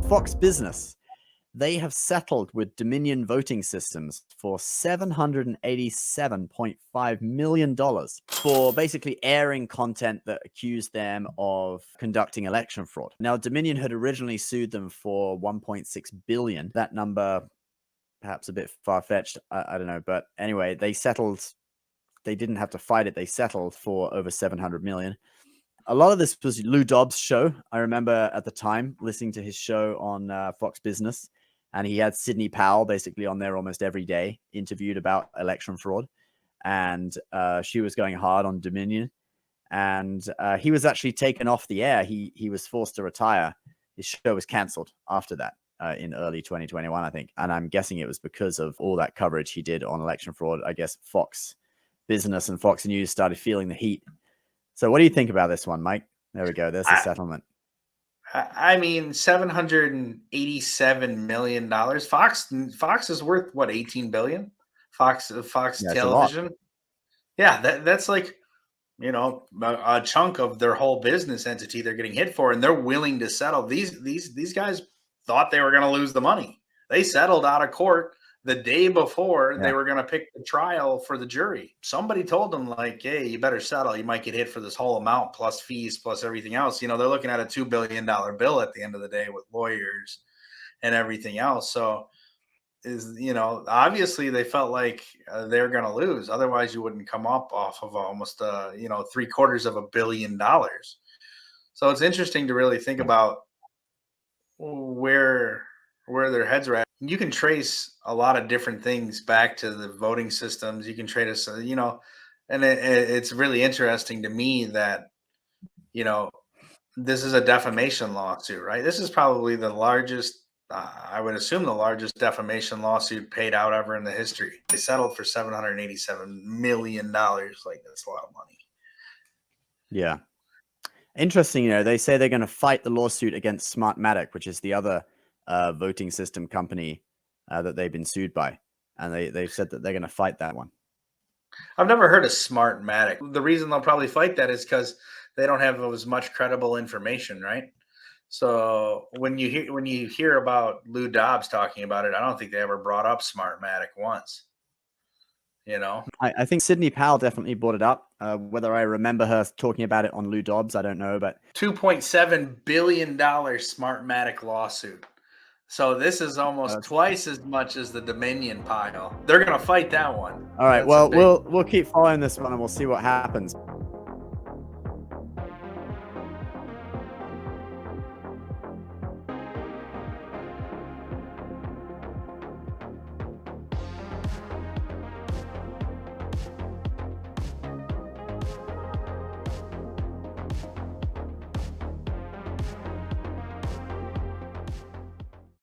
Fox Business, they have settled with Dominion Voting Systems for $787.5 million for basically airing content that accused them of conducting election fraud. Now, Dominion had originally sued them for $1.6 billion. That number, perhaps a bit far-fetched, I don't know. But anyway, they settled. They didn't have to fight it. They settled for over $700 million. A lot of this was Lou Dobbs' show. I remember at the time listening to his show on Fox Business, and he had Sidney Powell basically on there almost every day, interviewed about election fraud. And she was going hard on Dominion. And he was actually taken off the air. He was forced to retire. His show was canceled after that in early 2021, I think. And I'm guessing it was because of all that coverage he did on election fraud. I guess Fox Business and Fox News started feeling the heat. So what do you think about this one, Mike? There we go. There's the settlement. I mean, $787 million. Fox is worth what, $18 billion? Fox Television. Yeah, that's like, a chunk of their whole business entity they're getting hit for, and they're willing to settle. These guys thought they were going to lose the money. They settled out of court the day before they were going to pick the trial for the jury. Somebody told them, like, hey, you better settle. You might get hit for this whole amount plus fees plus everything else. They're looking at a $2 billion bill at the end of the day with lawyers and everything else. So obviously they felt like they're going to lose. Otherwise you wouldn't come up off of almost, $750 million. So it's interesting to really think about where their heads are at. You can trace a lot of different things back to the voting systems. You can trace, and it's really interesting to me that, this is a defamation lawsuit, right? This is probably the largest, I would assume the largest defamation lawsuit paid out ever in the history. They settled for $787 million. Like, that's a lot of money. Yeah. Interesting. They say they're going to fight the lawsuit against Smartmatic, which is the other voting system company that they've been sued by. And they've said that they're going to fight that one. I've never heard of Smartmatic. The reason they'll probably fight that is because they don't have as much credible information, right? So when you hear about Lou Dobbs talking about it, I don't think they ever brought up Smartmatic once. I think Sidney Powell definitely brought it up. Whether I remember her talking about it on Lou Dobbs, I don't know. But $2.7 billion Smartmatic lawsuit. So this is almost twice as much as the Dominion pile. They're going to fight that one. All right. Well, we'll keep following this one and we'll see what happens.